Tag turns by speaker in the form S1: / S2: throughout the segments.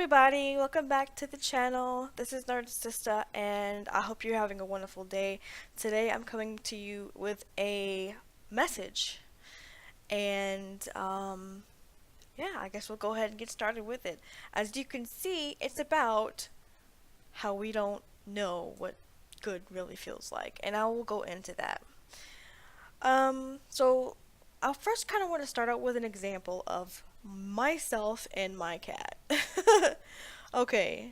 S1: everybody, welcome back to the channel. This is Narcissista and I hope you're having a wonderful day. Today I'm coming to you with a message and yeah, I guess we'll go ahead and get started with it. As you can see, it's about how we don't know what good really feels like, and I will go into that. So I first kind of want to start out with an example of myself and my cat. Okay.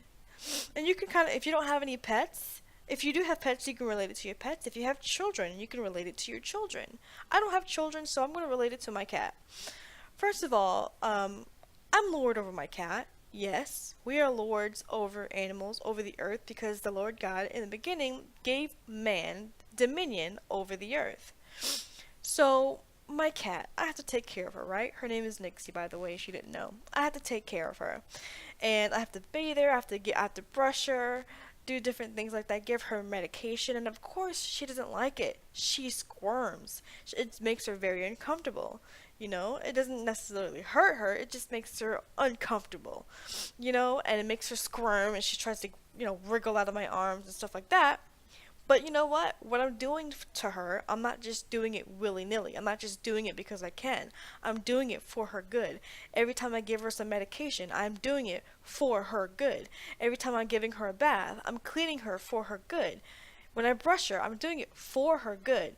S1: And you can kind of, if you don't have any pets, if you do have pets, you can relate it to your pets. If you have children, you can relate it to your children. I don't have children, so I'm going to relate it to my cat. First of all, I'm lord over my cat. Yes, we are lords over animals, over the earth, because the Lord God in the beginning gave man dominion over the earth. So, my cat, I have to take care of her, right? Her name is Nixie, by the way, she didn't know. I have to take care of her. And I have to bathe her, I have to brush her, do different things like that, give her medication, and of course, she doesn't like it. She squirms. It makes her very uncomfortable. It doesn't necessarily hurt her, it just makes her uncomfortable. And it makes her squirm, and she tries to, wriggle out of my arms and stuff like that. But you know what? What I'm doing to her, I'm not just doing it willy-nilly. I'm not just doing it because I can. I'm doing it for her good. Every time I give her some medication, I'm doing it for her good. Every time I'm giving her a bath, I'm cleaning her for her good. When I brush her, I'm doing it for her good.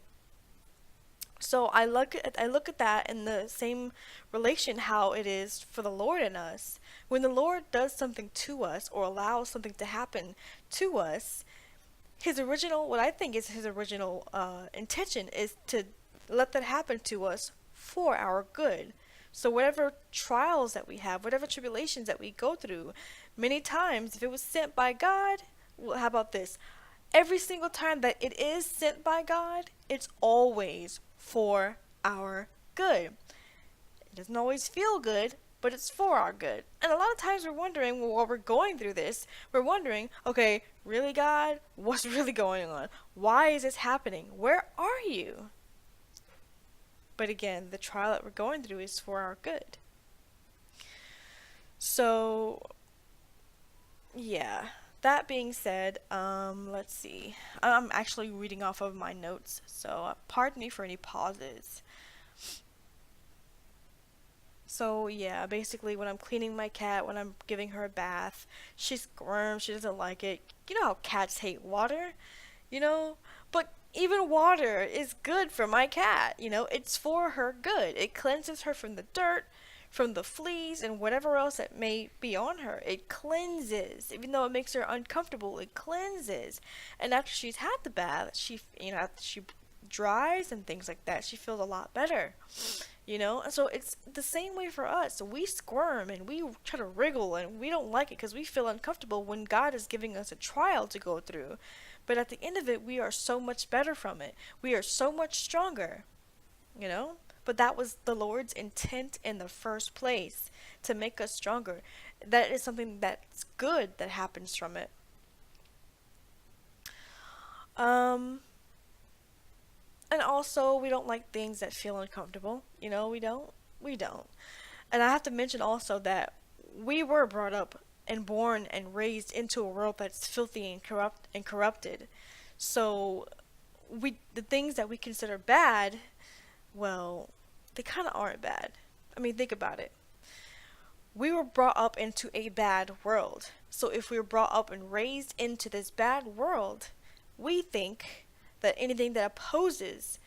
S1: So I look at that in the same relation how it is for the Lord in us. When the Lord does something to us or allows something to happen to us, what I think is his original intention is to let that happen to us for our good. So whatever trials that we have, whatever tribulations that we go through, many times if it was sent by God, well, how about this? Every single time that it is sent by God, it's always for our good. It doesn't always feel good, but it's for our good. And a lot of times we're wondering, well, while we're going through this, we're wondering, okay, really, God? What's really going on? Why is this happening? Where are you? But again, the trial that we're going through is for our good. So, yeah. That being said, let's see. I'm actually reading off of my notes, so pardon me for any pauses. So yeah, basically when I'm cleaning my cat, when I'm giving her a bath, she squirms, she doesn't like it. You know how cats hate water, you know? But even water is good for my cat, it's for her good. It cleanses her from the dirt, from the fleas, and whatever else that may be on her. It cleanses. Even though it makes her uncomfortable, it cleanses. And after she's had the bath, after she dries and things like that, she feels a lot better. And so it's the same way for us. We squirm and we try to wriggle and we don't like it because we feel uncomfortable when God is giving us a trial to go through. But at the end of it, we are so much better from it. We are so much stronger, But that was the Lord's intent in the first place, to make us stronger. That is something that's good that happens from it. And also, we don't like things that feel uncomfortable. We don't. We don't. And I have to mention also that we were brought up and born and raised into a world that's filthy and corrupted. So, the things that we consider bad, well, they kind of aren't bad. I mean, think about it. We were brought up into a bad world. So if we were brought up and raised into this bad world, we think that anything that opposes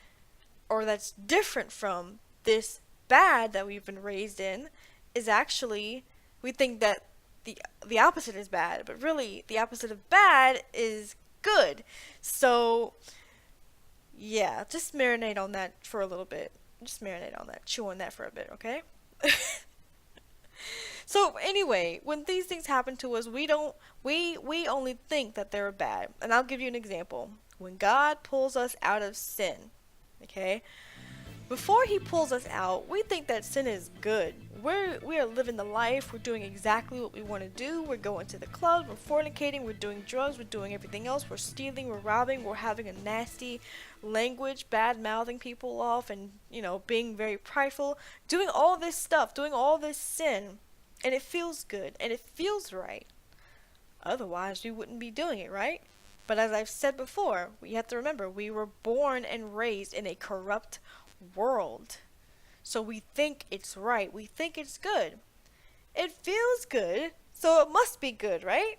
S1: or that's different from this bad that we've been raised in is actually, we think that the opposite is bad, but really the opposite of bad is good. So yeah, just marinate on that for a little bit. Just marinate on that, chew on that for a bit, okay? So anyway, when these things happen to us, we only think that they're bad. And I'll give you an example. When God pulls us out of sin, okay? Before he pulls us out, we think that sin is good. We are living the life, we're doing exactly what we want to do, we're going to the club, we're fornicating, we're doing drugs, we're doing everything else, we're stealing, we're robbing, we're having a nasty language, bad mouthing people off and, being very prideful, doing all this stuff, doing all this sin. And it feels good and it feels right. Otherwise, we wouldn't be doing it, right? But as I've said before, we have to remember we were born and raised in a corrupt world. So we think it's right. We think it's good. It feels good, so it must be good, right?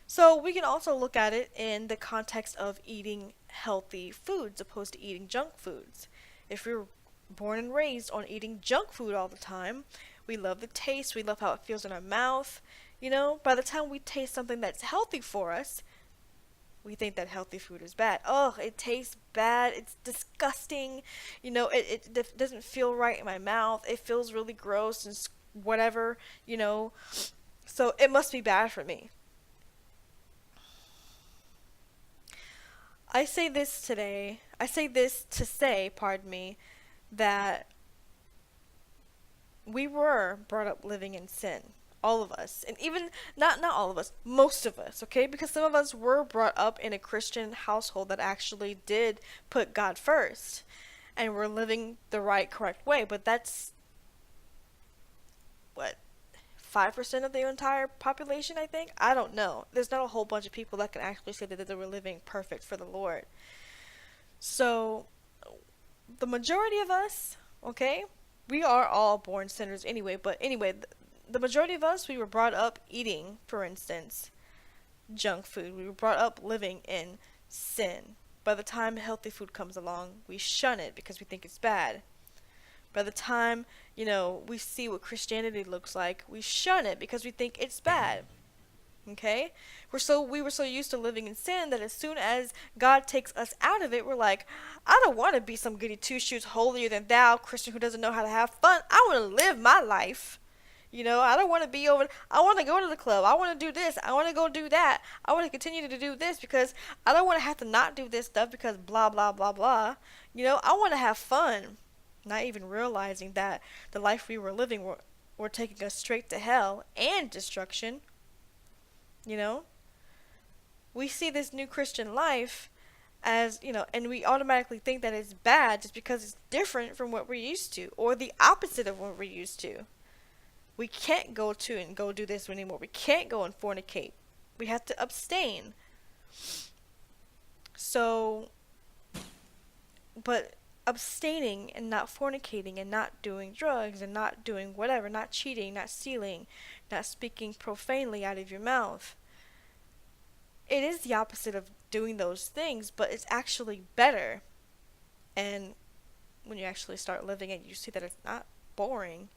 S1: So we can also look at it in the context of eating healthy foods opposed to eating junk foods. If we're born and raised on eating junk food all the time, we love the taste, we love how it feels in our mouth. By the time we taste something that's healthy for us, we think that healthy food is bad. Oh, it tastes bad. It's disgusting. It doesn't feel right in my mouth. It feels really gross and whatever, you know. So it must be bad for me. I say this to say, pardon me, that we were brought up living in sin. All of us. And even not all of us, most of us, okay? Because some of us were brought up in a Christian household that actually did put God first and were living the right correct way, but that's what 5% of the entire population, I think. I don't know. There's not a whole bunch of people that can actually say that they were living perfect for the Lord. So, the majority of us, okay, we are all born sinners anyway, but anyway, the majority of us, we were brought up eating, for instance, junk food. We were brought up living in sin. By the time healthy food comes along, we shun it because we think it's bad. By the time, we see what Christianity looks like, we shun it because we think it's bad. Okay? We were so used to living in sin that as soon as God takes us out of it, we're like, I don't want to be some goody two shoes holier than thou Christian who doesn't know how to have fun. I want to live my life. I don't want to be over. I want to go to the club. I want to do this. I want to go do that. I want to continue to do this because I don't want to have to not do this stuff because blah, blah, blah, blah. I want to have fun. Not even realizing that the life we were living were taking us straight to hell and destruction. You know? We see this new Christian life as, and we automatically think that it's bad just because it's different from what we're used to or the opposite of what we're used to. We can't go to and go do this anymore. We can't go and fornicate. We have to abstain. So, but abstaining and not fornicating and not doing drugs and not doing whatever, not cheating, not stealing, not speaking profanely out of your mouth. It is the opposite of doing those things, but it's actually better. And when you actually start living it, you see that it's not boring.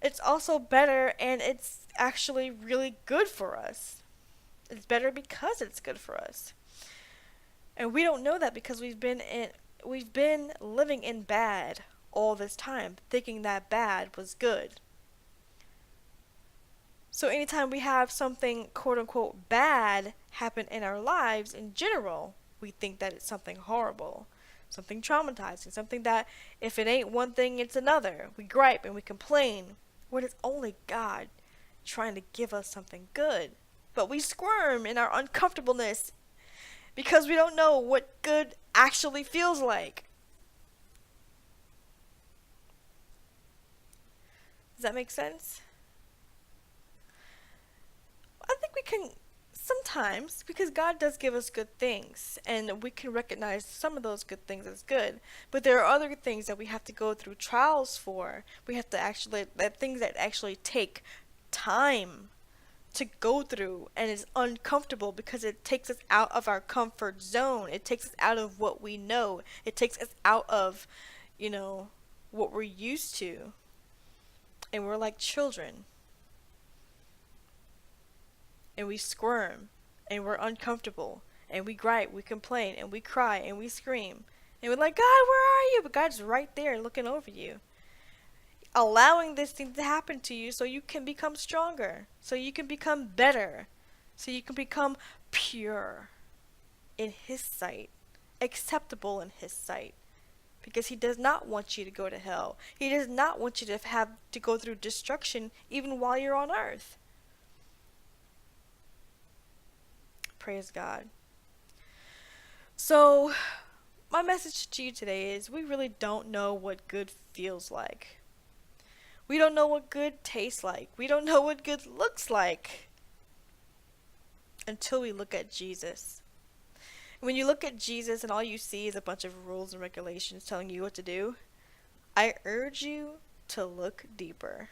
S1: It's also better and it's actually really good for us. It's better because it's good for us. And we don't know that because we've been living in bad all this time, thinking that bad was good. So anytime we have something quote unquote bad happen in our lives in general, we think that it's something horrible, something traumatizing, something that if it ain't one thing, it's another. We gripe and we complain. When it's only God trying to give us something good. But we squirm in our uncomfortableness because we don't know what good actually feels like. Does that make sense? I think we can sometimes, because God does give us good things, and we can recognize some of those good things as good. But there are other things that we have to go through trials for. We have to things that actually take time to go through and is uncomfortable because it takes us out of our comfort zone. It takes us out of what we know. It takes us out of, what we're used to. And we're like children. And we squirm, and we're uncomfortable, and we gripe, we complain, and we cry, and we scream. And we're like, God, where are you? But God's right there looking over you. Allowing this thing to happen to you so you can become stronger, so you can become better, so you can become pure in His sight, acceptable in His sight. Because He does not want you to go to hell. He does not want you to have to go through destruction even while you're on earth. Praise God. So, my message to you today is we really don't know what good feels like. We don't know what good tastes like. We don't know what good looks like until we look at Jesus. When you look at Jesus and all you see is a bunch of rules and regulations telling you what to do, I urge you to look deeper.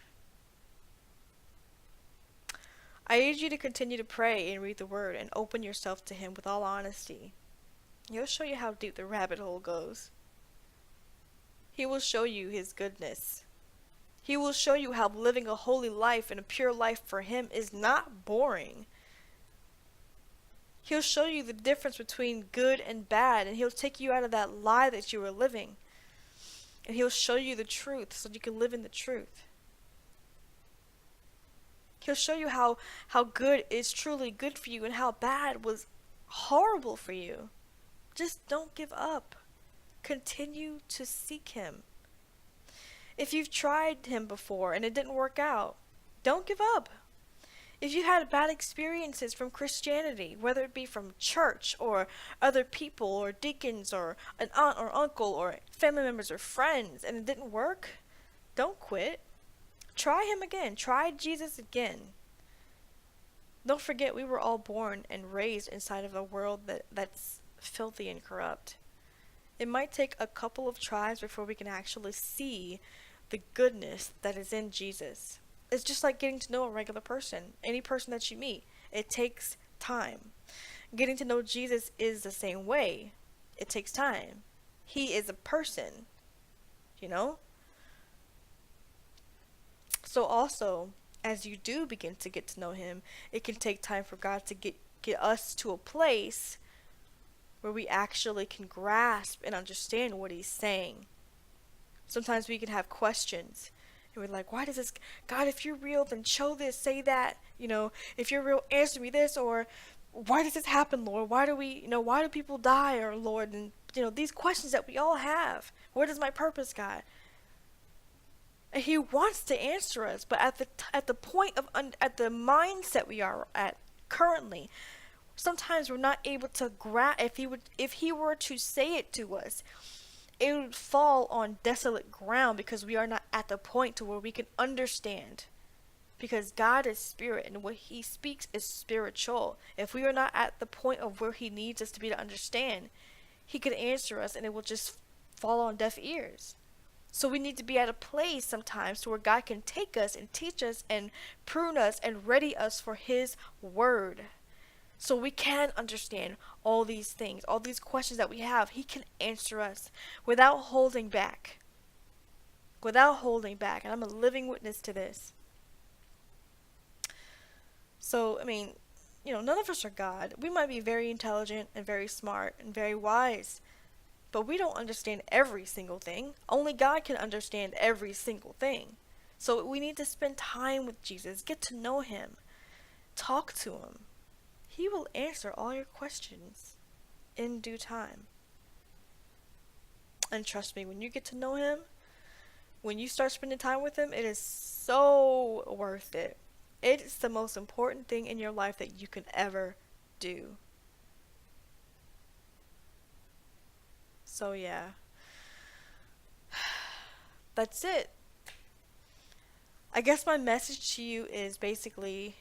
S1: I urge you to continue to pray and read the Word and open yourself to Him with all honesty. He'll show you how deep the rabbit hole goes. He will show you His goodness. He will show you how living a holy life and a pure life for Him is not boring. He'll show you the difference between good and bad, and He'll take you out of that lie that you were living. And He'll show you the truth so you can live in the truth. He'll show you how good is truly good for you and how bad was horrible for you. Just don't give up. Continue to seek Him. If you've tried Him before and it didn't work out, don't give up. If you had bad experiences from Christianity, whether it be from church or other people or deacons or an aunt or uncle or family members or friends and it didn't work, don't quit. Try Him again. Try Jesus again. Don't forget we were all born and raised inside of a world that's filthy and corrupt. It might take a couple of tries before we can actually see the goodness that is in Jesus. It's just like getting to know a regular person, any person that you meet. It takes time. Getting to know Jesus is the same way. It takes time. He is a person, you know? So also, as you do begin to get to know Him, it can take time for God to get us to a place where we actually can grasp and understand what He's saying. Sometimes we can have questions. And we're like, why does this, God, if you're real, then show this, say that, if you're real, answer me this, or why does this happen, Lord? Why do people die, or Lord, and, these questions that we all have. What is my purpose, God? And He wants to answer us, but at the point of, at the mindset we are at currently, sometimes we're not able to grasp. If He were to say it to us, it would fall on desolate ground because we are not at the point to where we can understand. Because God is spirit and what He speaks is spiritual. If we are not at the point of where He needs us to be to understand, He could answer us and it will just fall on deaf ears. So we need to be at a place sometimes to where God can take us and teach us and prune us and ready us for His word. So we can understand all these things, all these questions that we have. He can answer us without holding back. Without holding back. And I'm a living witness to this. So, none of us are God. We might be very intelligent and very smart and very wise. But we don't understand every single thing. Only God can understand every single thing. So we need to spend time with Jesus. Get to know Him. Talk to Him. He will answer all your questions in due time. And trust me, when you get to know Him, when you start spending time with Him, it is so worth it. It's the most important thing in your life that you can ever do. So yeah. That's it. I guess my message to you is basically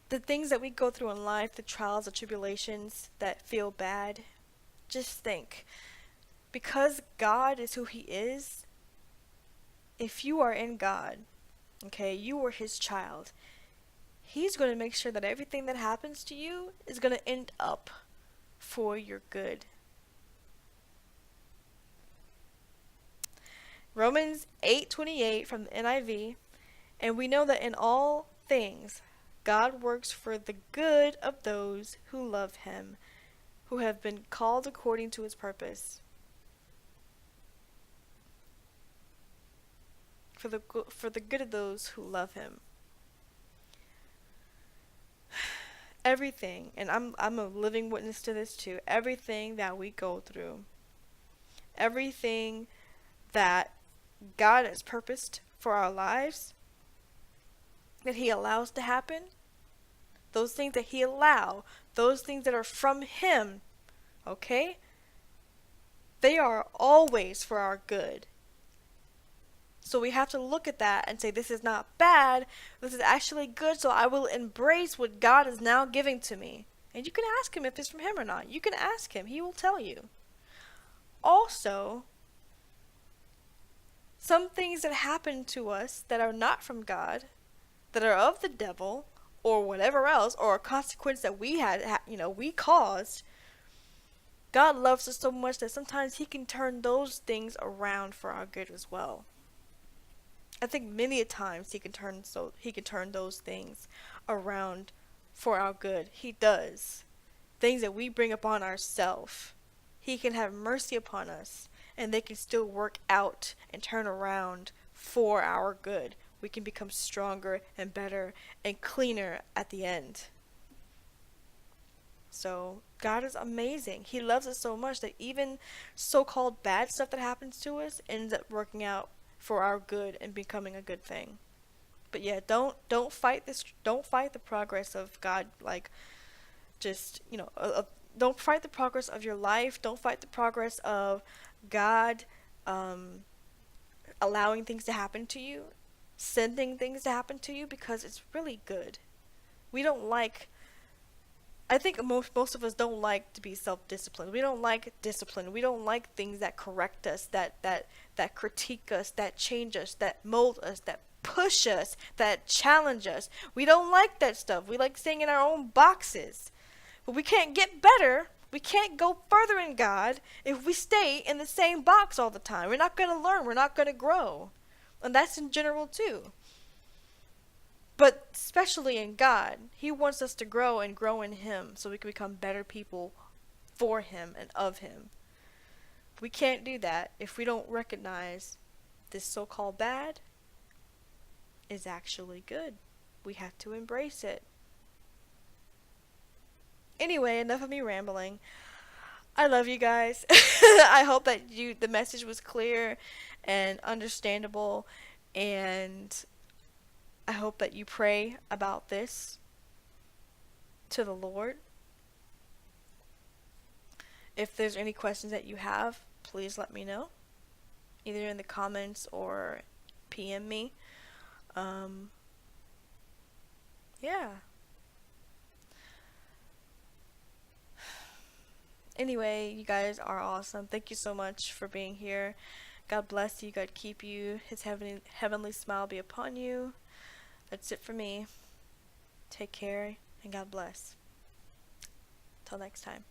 S1: the things that we go through in life, the trials, the tribulations that feel bad, just think, because God is who He is, if you are in God, okay, you are His child, He's going to make sure that everything that happens to you is going to end up for your good. Romans 8:28 from the NIV, and we know that in all things God works for the good of those who love Him, who have been called according to His purpose. For the good of those who love Him. Everything, and I'm a living witness to this too, everything that we go through, everything that God has purposed for our lives, that He allows to happen, those things that He those things that are from Him, okay? They are always for our good. So we have to look at that and say, this is not bad, this is actually good, so I will embrace what God is now giving to me. And you can ask him if it's from him or not. You can ask him, he will tell you. Also, some things that happen to us that are not from God, that are of the devil, or whatever else, or a consequence that we we caused, God loves us so much that sometimes he can turn those things around for our good as well. I think many a times he can turn those things around for our good. He does. Things that we bring upon ourselves. He can have mercy upon us, and they can still work out and turn around for our good. We can become stronger and better and cleaner at the end. So God is amazing. He loves us so much that even so-called bad stuff that happens to us ends up working out for our good and becoming a good thing. But yeah, don't fight this. Don't fight the progress of God. Like, just don't fight the progress of your life. Don't fight the progress of God allowing things to happen to you, sending things to happen to you, because it's really good. We don't like I think most of us don't like to be self-disciplined. We don't like discipline. We don't like things that correct us, that critique us, that change us, that mold us, that push us, that challenge us. We don't like that stuff. We like staying in our own boxes. But we can't get better. We can't go further in God if we stay in the same box all the time. We're not going to learn. We're not going to grow. And that's in general too. But especially in God, he wants us to grow and grow in him so we can become better people for him and of him. We can't do that if we don't recognize this so-called bad is actually good. We have to embrace it. Anyway, enough of me rambling. I love you guys. I hope that the message was clear and understandable, and I hope that you pray about this to the Lord. If there's any questions that you have, please let me know, either in the comments or PM me. Yeah. Anyway, you guys are awesome. Thank you so much for being here. God bless you. God keep you. His heavenly smile be upon you. That's it for me. Take care and God bless. Till next time.